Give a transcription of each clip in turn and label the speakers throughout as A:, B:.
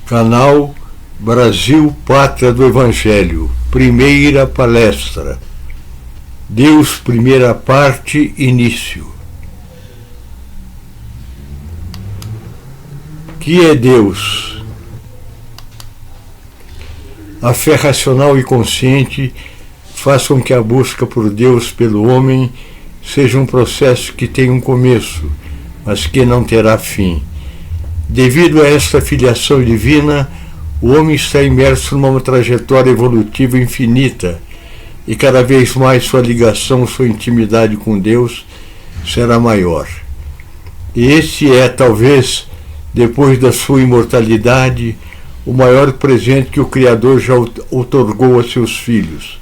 A: Canal Brasil Pátria do Evangelho, primeira palestra. Deus, primeira parte, início. Que é Deus? A fé racional e consciente faz com que a busca por Deus pelo homem seja um processo que tem um começo, mas que não terá fim. Devido a esta filiação divina, o homem está imerso numa trajetória evolutiva infinita e cada vez mais sua ligação, sua intimidade com Deus será maior. E esse é, talvez, depois da sua imortalidade, o maior presente que o Criador já outorgou a seus filhos,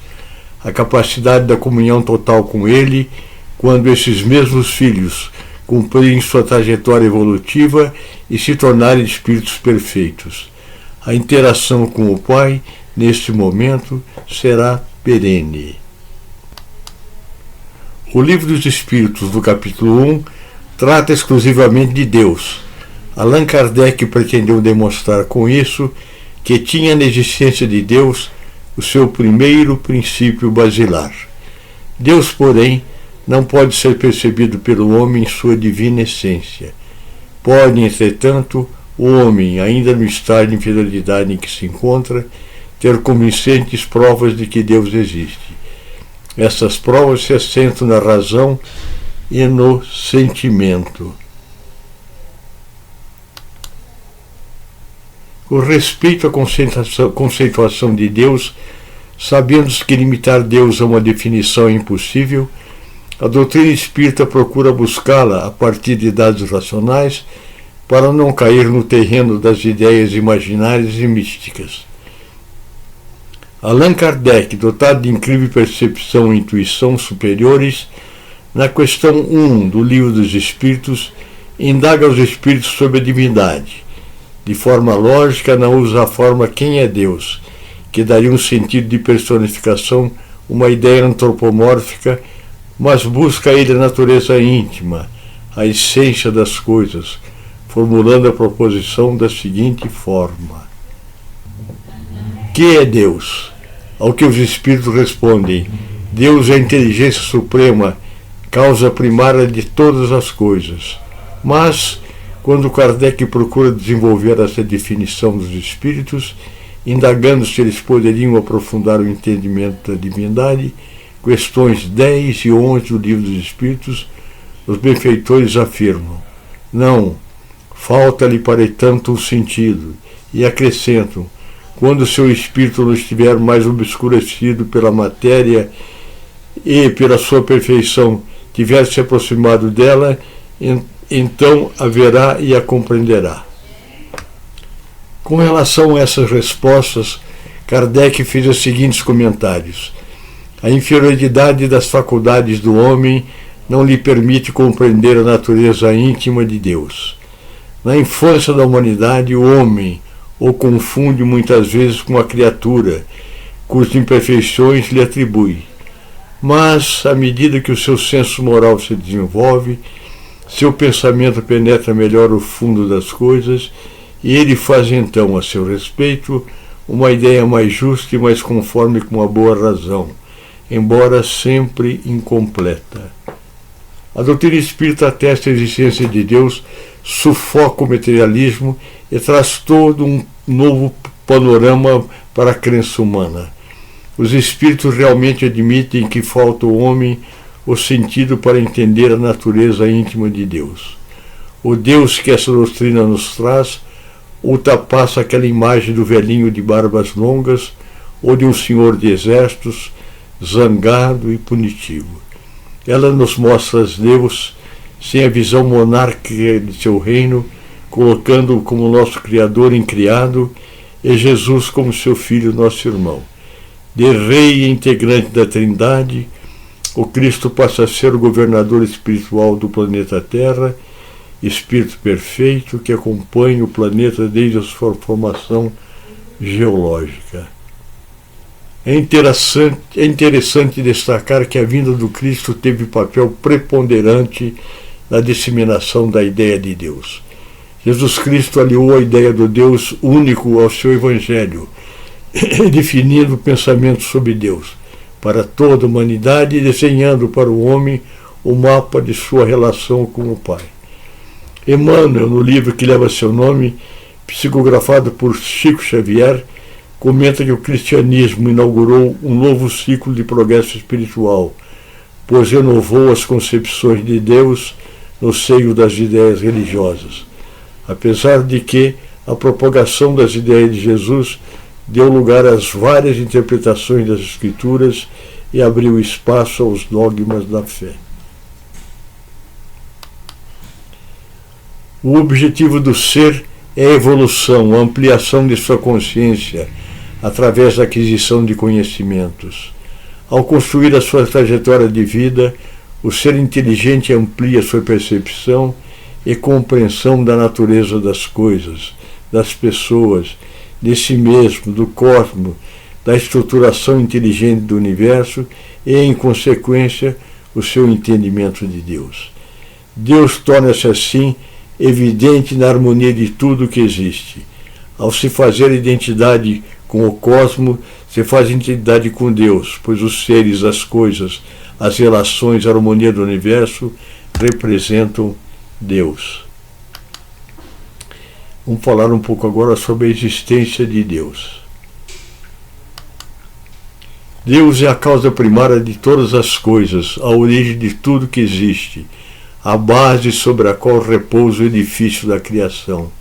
A: a capacidade da comunhão total com Ele, quando esses mesmos filhos cumprirem sua trajetória evolutiva e se tornarem espíritos perfeitos. A interação com o Pai, neste momento, será perene. O Livro dos Espíritos, do capítulo 1, trata exclusivamente de Deus. Allan Kardec pretendeu demonstrar com isso que tinha na existência de Deus o seu primeiro princípio basilar. Deus, porém, não pode ser percebido pelo homem em sua divina essência. Pode, entretanto, o homem, ainda no estado de infidelidade em que se encontra, ter convincentes provas de que Deus existe. Essas provas se assentam na razão e no sentimento. Com respeito à conceituação de Deus, sabendo que limitar Deus a uma definição é impossível, a doutrina espírita procura buscá-la a partir de dados racionais para não cair no terreno das ideias imaginárias e místicas. Allan Kardec, dotado de incrível percepção e intuição superiores, na questão 1 do Livro dos Espíritos, indaga os espíritos sobre a divindade. De forma lógica, não usa a forma quem é Deus, que daria um sentido de personificação, uma ideia antropomórfica, mas busca ele a natureza íntima, a essência das coisas, formulando a proposição da seguinte forma: que é Deus? Ao que os espíritos respondem: Deus é a inteligência suprema, causa primária de todas as coisas. Mas, quando Kardec procura desenvolver essa definição dos espíritos, indagando se eles poderiam aprofundar o entendimento da divindade, questões 10 e 11 do Livro dos Espíritos, os benfeitores afirmam: não, falta-lhe para tanto um sentido, e acrescentam: quando seu espírito não estiver mais obscurecido pela matéria e pela sua perfeição tiver se aproximado dela, então a verá e a compreenderá. Com relação a essas respostas, Kardec fez os seguintes comentários: a inferioridade das faculdades do homem não lhe permite compreender a natureza íntima de Deus. Na infância da humanidade, o homem o confunde muitas vezes com a criatura, cujas imperfeições lhe atribui. Mas, à medida que o seu senso moral se desenvolve, seu pensamento penetra melhor o fundo das coisas e ele faz então, a seu respeito, uma ideia mais justa e mais conforme com a boa razão, embora sempre incompleta. A doutrina espírita atesta a existência de Deus, sufoca o materialismo e traz todo um novo panorama para a crença humana. Os espíritos realmente admitem que falta ao homem o sentido para entender a natureza íntima de Deus. O Deus que essa doutrina nos traz ultrapassa aquela imagem do velhinho de barbas longas ou de um senhor de exércitos zangado e punitivo. Ela nos mostra Deus sem a visão monárquica de seu reino, colocando-o como nosso Criador incriado e Jesus como seu Filho, nosso irmão. De Rei e integrante da Trindade, o Cristo passa a ser o governador espiritual do planeta Terra, Espírito perfeito que acompanha o planeta desde a sua formação geológica. É interessante destacar que a vinda do Cristo teve papel preponderante na disseminação da ideia de Deus. Jesus Cristo aliou a ideia do Deus único ao seu Evangelho, definindo o pensamento sobre Deus para toda a humanidade e desenhando para o homem o mapa de sua relação com o Pai. Emmanuel, no livro que leva seu nome, psicografado por Chico Xavier, comenta que o cristianismo inaugurou um novo ciclo de progresso espiritual, pois renovou as concepções de Deus no seio das ideias religiosas, apesar de que a propagação das ideias de Jesus deu lugar às várias interpretações das Escrituras e abriu espaço aos dogmas da fé. O objetivo do ser é a evolução, a ampliação de sua consciência através da aquisição de conhecimentos. Ao construir a sua trajetória de vida, o ser inteligente amplia sua percepção e compreensão da natureza das coisas, das pessoas, de si mesmo, do cosmos, da estruturação inteligente do universo e, em consequência, o seu entendimento de Deus. Deus torna-se assim evidente na harmonia de tudo que existe. Ao se fazer identidade com o cosmos, se faz identidade com Deus, pois os seres, as coisas, as relações, a harmonia do universo representam Deus. Vamos falar um pouco agora sobre a existência de Deus. Deus é a causa primária de todas as coisas, a origem de tudo que existe, a base sobre a qual repousa o edifício da criação.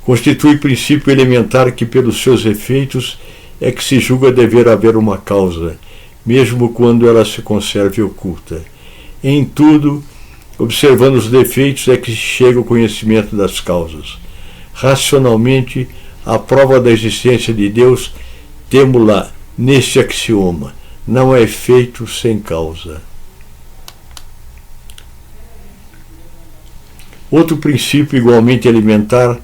A: Constitui princípio elementar que, pelos seus efeitos, é que se julga dever haver uma causa, mesmo quando ela se conserve oculta. Em tudo, observando os defeitos, é que se chega ao conhecimento das causas. Racionalmente, a prova da existência de Deus temo-la neste axioma: não é efeito sem causa. Outro princípio igualmente elementar: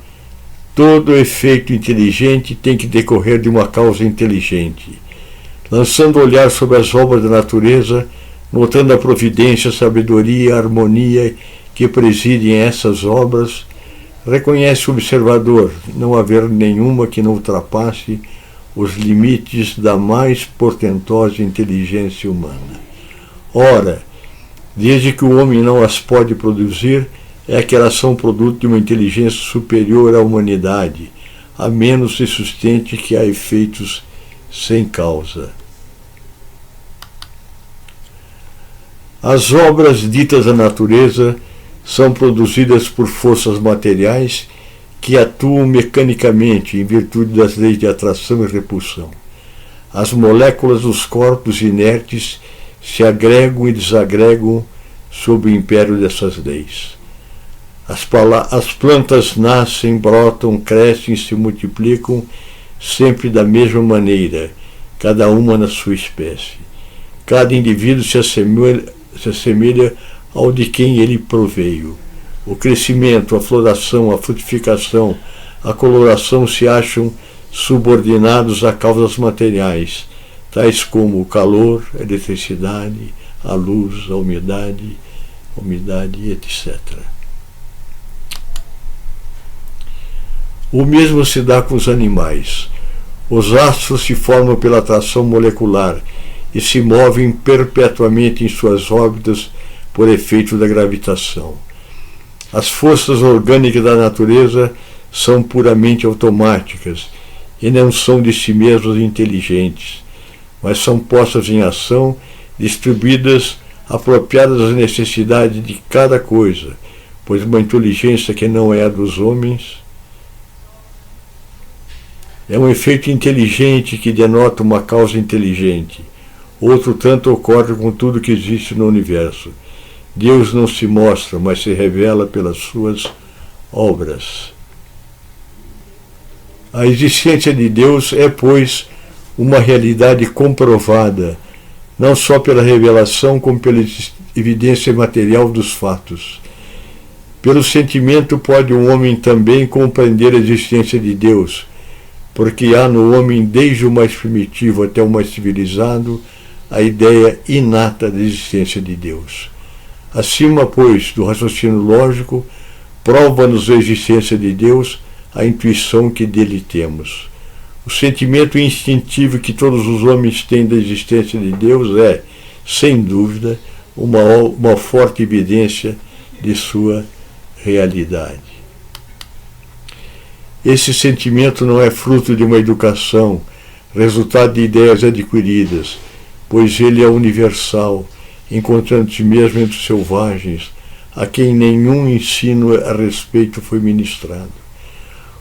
A: todo efeito inteligente tem que decorrer de uma causa inteligente. Lançando o olhar sobre as obras da natureza, notando a providência, a sabedoria e a harmonia que presidem essas obras, reconhece o observador não haver nenhuma que não ultrapasse os limites da mais portentosa inteligência humana. Ora, desde que o homem não as pode produzir, é que elas são produto de uma inteligência superior à humanidade, a menos se sustente que há efeitos sem causa. As obras ditas da natureza são produzidas por forças materiais que atuam mecanicamente em virtude das leis de atração e repulsão. As moléculas dos corpos inertes se agregam e desagregam sob o império dessas leis. As plantas nascem, brotam, crescem e se multiplicam sempre da mesma maneira, cada uma na sua espécie. Cada indivíduo se assemelha ao de quem ele proveio. O crescimento, a floração, a frutificação, a coloração se acham subordinados a causas materiais, tais como o calor, a eletricidade, a luz, a umidade, etc. O mesmo se dá com os animais. Os astros se formam pela atração molecular e se movem perpetuamente em suas órbitas por efeito da gravitação. As forças orgânicas da natureza são puramente automáticas e não são de si mesmas inteligentes, mas são postas em ação, distribuídas apropriadas às necessidades de cada coisa, pois uma inteligência que não é a dos homens é um efeito inteligente que denota uma causa inteligente. Outro tanto ocorre com tudo que existe no universo. Deus não se mostra, mas se revela pelas suas obras. A existência de Deus é, pois, uma realidade comprovada, não só pela revelação, como pela evidência material dos fatos. Pelo sentimento pode um homem também compreender a existência de Deus, porque há no homem, desde o mais primitivo até o mais civilizado, a ideia inata da existência de Deus. Acima, pois, do raciocínio lógico, prova-nos a existência de Deus, a intuição que dele temos. O sentimento instintivo que todos os homens têm da existência de Deus é, sem dúvida, uma forte evidência de sua realidade. Esse sentimento não é fruto de uma educação, resultado de ideias adquiridas, pois ele é universal, encontrando-se mesmo entre os selvagens, a quem nenhum ensino a respeito foi ministrado.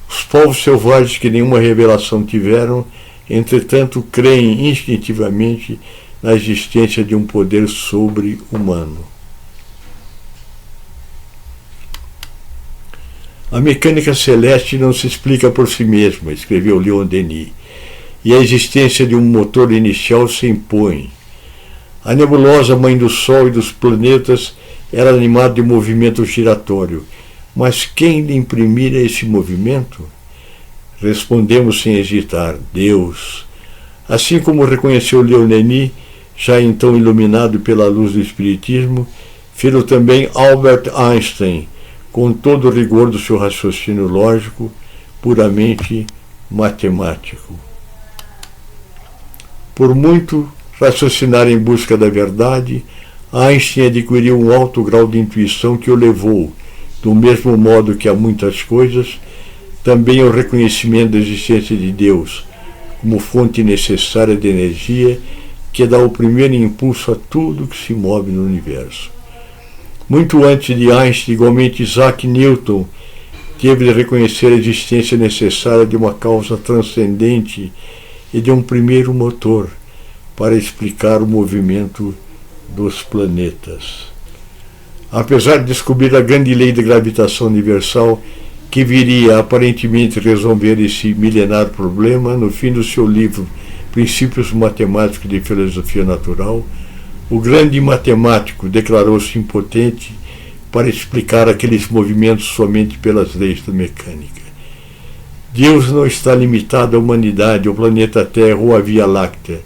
A: Os povos selvagens que nenhuma revelação tiveram, entretanto, creem instintivamente na existência de um poder sobre-humano. A mecânica celeste não se explica por si mesma, escreveu Leon Denis, e a existência de um motor inicial se impõe. A nebulosa mãe do Sol e dos planetas era animada de movimento giratório, mas quem lhe imprimira esse movimento? Respondemos sem hesitar: Deus. Assim como reconheceu Leon Denis, já então iluminado pela luz do Espiritismo, fez-o também Albert Einstein, com todo o rigor do seu raciocínio lógico, puramente matemático. Por muito raciocinar em busca da verdade, Einstein adquiriu um alto grau de intuição que o levou, do mesmo modo que a muitas coisas, também ao reconhecimento da existência de Deus, como fonte necessária de energia que dá o primeiro impulso a tudo que se move no universo. Muito antes de Einstein, igualmente Isaac Newton teve de reconhecer a existência necessária de uma causa transcendente e de um primeiro motor para explicar o movimento dos planetas. Apesar de descobrir a grande lei da gravitação universal, que viria aparentemente resolver esse milenar problema, no fim do seu livro Princípios Matemáticos de Filosofia Natural, o grande matemático declarou-se impotente para explicar aqueles movimentos somente pelas leis da mecânica. Deus não está limitado à humanidade, ao planeta Terra ou à Via Láctea.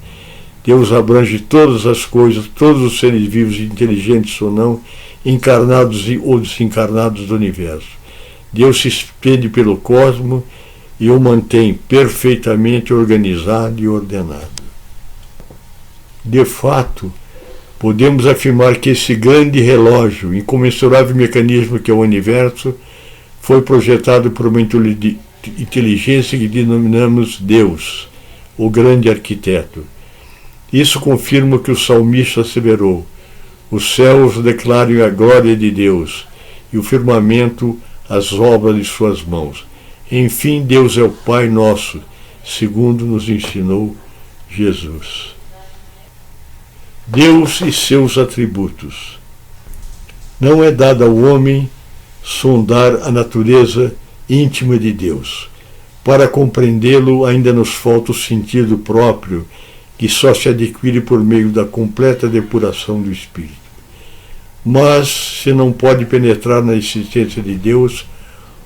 A: Deus abrange todas as coisas, todos os seres vivos, inteligentes ou não, encarnados ou desencarnados do universo. Deus se estende pelo cosmos e o mantém perfeitamente organizado e ordenado. De fato, podemos afirmar que esse grande relógio, incomensurável mecanismo que é o universo, foi projetado por uma inteligência que denominamos Deus, o grande arquiteto. Isso confirma o que o salmista asseverou: os céus declaram a glória de Deus, e o firmamento as obras de suas mãos. Enfim, Deus é o Pai nosso, segundo nos ensinou Jesus. Deus e seus atributos. Não é dado ao homem sondar a natureza íntima de Deus. Para compreendê-lo, ainda nos falta o sentido próprio, que só se adquire por meio da completa depuração do espírito. Mas, se não pode penetrar na existência de Deus,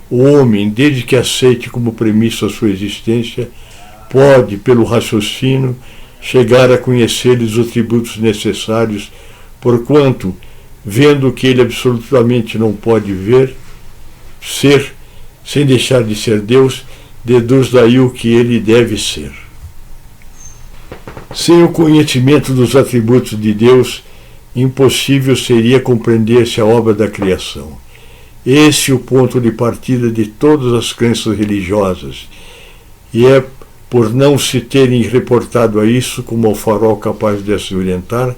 A: o homem, desde que aceite como premissa a sua existência, pode, pelo raciocínio, chegar a conhecer os atributos necessários, porquanto, vendo o que ele absolutamente não pode ser, sem deixar de ser Deus, deduz daí o que ele deve ser. Sem o conhecimento dos atributos de Deus, impossível seria compreender-se a obra da criação. Esse é o ponto de partida de todas as crenças religiosas, e é por não se terem reportado a isso como ao farol capaz de se orientar,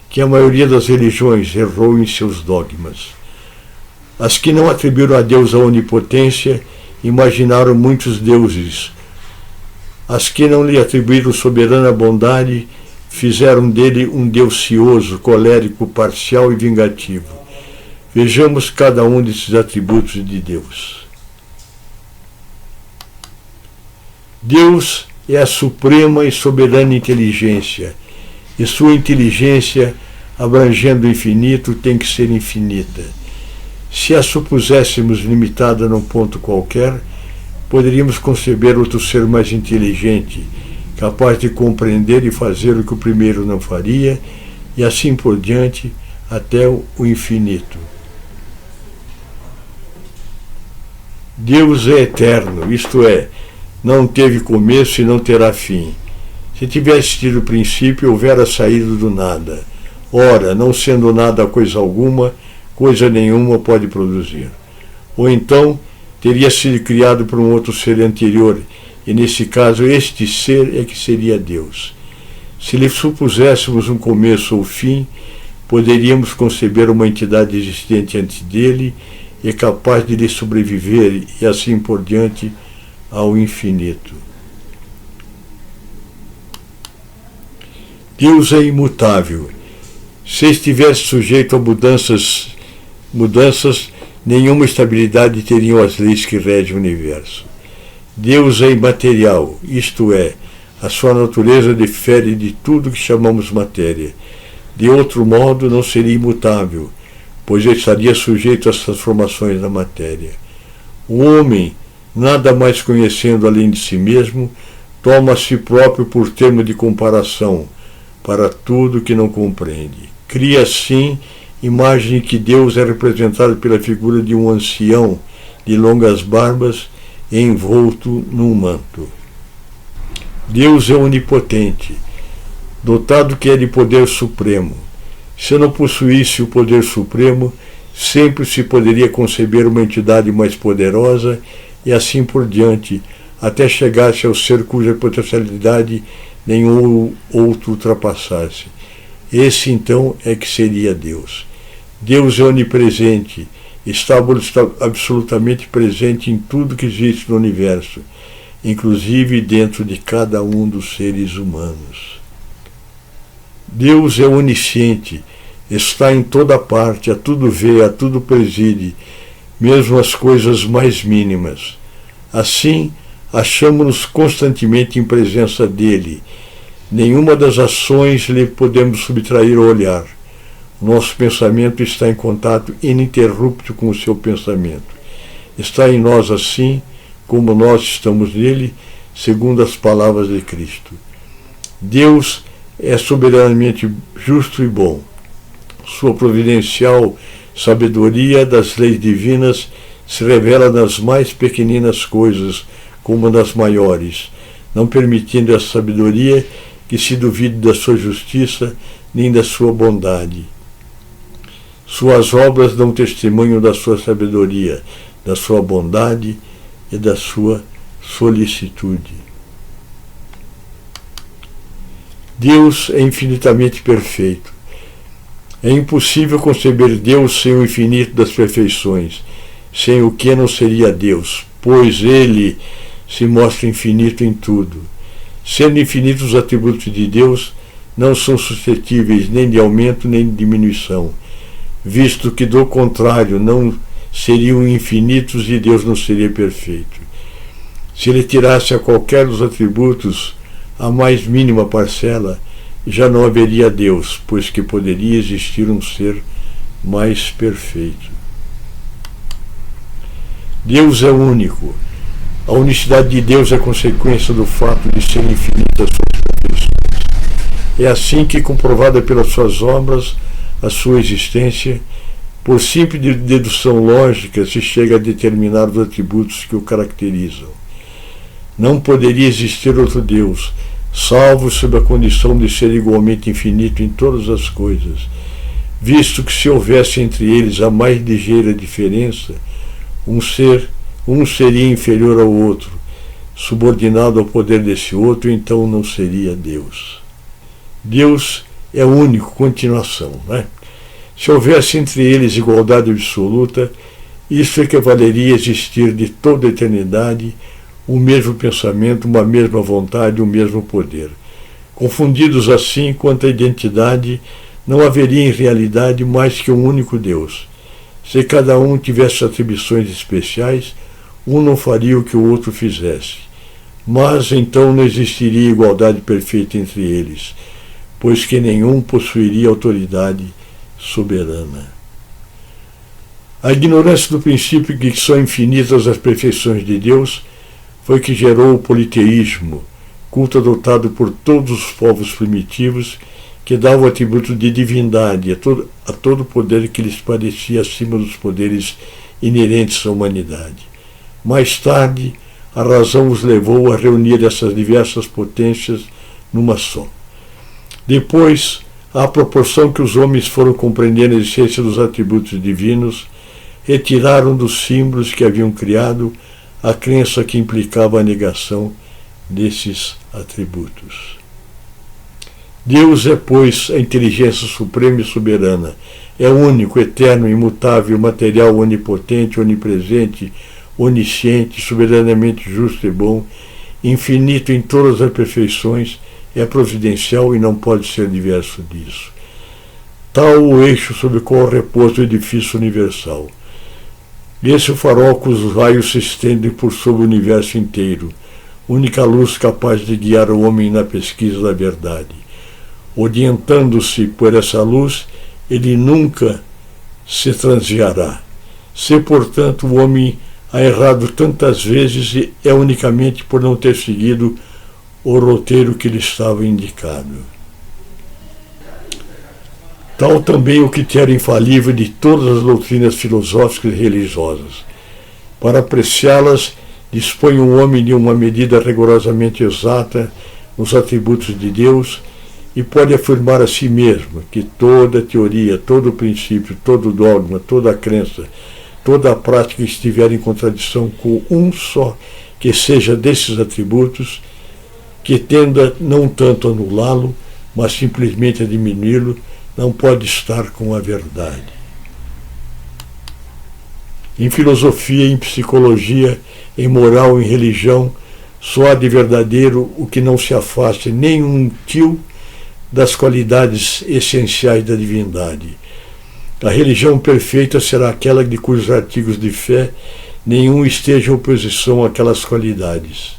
A: que a maioria das religiões errou em seus dogmas. As que não atribuíram a Deus a onipotência imaginaram muitos deuses. As que não lhe atribuíram soberana bondade fizeram dele um Deus cioso, colérico, parcial e vingativo. Vejamos cada um desses atributos de Deus. Deus é a suprema e soberana inteligência, e sua inteligência, abrangendo o infinito, tem que ser infinita. Se a supuséssemos limitada num ponto qualquer, poderíamos conceber outro ser mais inteligente, capaz de compreender e fazer o que o primeiro não faria, e assim por diante, até o infinito. Deus é eterno, isto é, não teve começo e não terá fim. Se tivesse tido princípio, houvera saído do nada. Ora, não sendo nada coisa alguma, coisa nenhuma pode produzir. Ou então, teria sido criado por um outro ser anterior, e nesse caso este ser é que seria Deus. Se lhe supuséssemos um começo ou fim, poderíamos conceber uma entidade existente antes dele e capaz de lhe sobreviver e assim por diante ao infinito. Deus é imutável. Se estivesse sujeito a mudanças, nenhuma estabilidade teriam as leis que regem o universo. Deus é imaterial, isto é, a sua natureza difere de tudo que chamamos matéria. De outro modo, não seria imutável, pois estaria sujeito às transformações da matéria. O homem, nada mais conhecendo além de si mesmo, toma a si próprio por termo de comparação para tudo que não compreende. Cria, assim, imagem que Deus é representado pela figura de um ancião de longas barbas envolto num manto. Deus é onipotente, dotado que é de poder supremo. Se não possuísse o poder supremo, sempre se poderia conceber uma entidade mais poderosa e assim por diante, até chegar-se ao ser cuja potencialidade nenhum outro ultrapassasse. Esse, então, é que seria Deus. Deus é onipresente, está absolutamente presente em tudo que existe no universo, inclusive dentro de cada um dos seres humanos. Deus é onisciente, está em toda parte, a tudo vê, a tudo preside, mesmo as coisas mais mínimas. Assim, achamos-nos constantemente em presença dele. Nenhuma das ações lhe podemos subtrair o olhar. Nosso pensamento está em contato ininterrupto com o seu pensamento. Está em nós assim, como nós estamos nele, segundo as palavras de Cristo. Deus é soberanamente justo e bom. Sua providencial sabedoria das leis divinas se revela nas mais pequeninas coisas, como nas maiores, não permitindo essa sabedoria que se duvide da sua justiça nem da sua bondade. Suas obras dão testemunho da sua sabedoria, da sua bondade e da sua solicitude. Deus é infinitamente perfeito. É impossível conceber Deus sem o infinito das perfeições, sem o que não seria Deus, pois ele se mostra infinito em tudo. Sendo infinitos os atributos de Deus, não são suscetíveis nem de aumento nem de diminuição, visto que, do contrário, não seriam infinitos e Deus não seria perfeito. Se ele tirasse a qualquer dos atributos a mais mínima parcela, já não haveria Deus, pois que poderia existir um ser mais perfeito. Deus é único. A unicidade de Deus é consequência do fato de ser infinita as suas perfeições. É assim que, comprovada pelas suas obras, a sua existência, por simples dedução lógica, se chega a determinar os atributos que o caracterizam. Não poderia existir outro Deus, salvo sob a condição de ser igualmente infinito em todas as coisas, visto que se houvesse entre eles a mais ligeira diferença, um seria inferior ao outro, subordinado ao poder desse outro, então não seria Deus. Deus é único, continuação, né? Se houvesse entre eles igualdade absoluta, isso equivaleria a existir de toda a eternidade o mesmo pensamento, uma mesma vontade, o mesmo poder. Confundidos assim quanto à identidade, não haveria em realidade mais que um único Deus. Se cada um tivesse atribuições especiais, um não faria o que o outro fizesse. Mas então não existiria igualdade perfeita entre eles, pois que nenhum possuiria autoridade soberana. A ignorância do princípio de que são infinitas as perfeições de Deus foi que gerou o politeísmo, culto adotado por todos os povos primitivos, que dava o atributo de divindade a todo poder que lhes parecia acima dos poderes inerentes à humanidade. Mais tarde, a razão os levou a reunir essas diversas potências numa só. Depois, à proporção que os homens foram compreendendo a essência dos atributos divinos, retiraram dos símbolos que haviam criado a crença que implicava a negação desses atributos. Deus é, pois, a inteligência suprema e soberana. É único, eterno, imutável, material, onipotente, onipresente, onisciente, soberanamente justo e bom, infinito em todas as perfeições, é providencial e não pode ser diverso disso. Tal o eixo sobre o qual repousa o edifício universal. Esse o farol cujos raios se estendem por sobre o universo inteiro, única luz capaz de guiar o homem na pesquisa da verdade. Orientando-se por essa luz, ele nunca se transviará. Se, portanto, o homem ha errado tantas vezes, é unicamente por não ter seguido o roteiro que lhe estava indicado. Tal também o critério infalível de todas as doutrinas filosóficas e religiosas. Para apreciá-las, dispõe um homem de uma medida rigorosamente exata nos atributos de Deus e pode afirmar a si mesmo que toda teoria, todo princípio, todo dogma, toda crença, toda a prática que estiver em contradição com um só que seja desses atributos, que tenda não tanto a anulá-lo, mas simplesmente a diminuí-lo, não pode estar com a verdade. Em filosofia, em psicologia, em moral, em religião, só há de verdadeiro o que não se afaste nem um tio das qualidades essenciais da divindade. A religião perfeita será aquela de cujos artigos de fé nenhum esteja em oposição àquelas qualidades.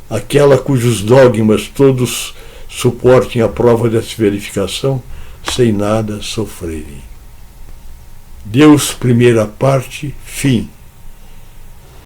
A: Aquela cujos dogmas todos suportem a prova dessa verificação, sem nada sofrerem. Deus, primeira parte, fim.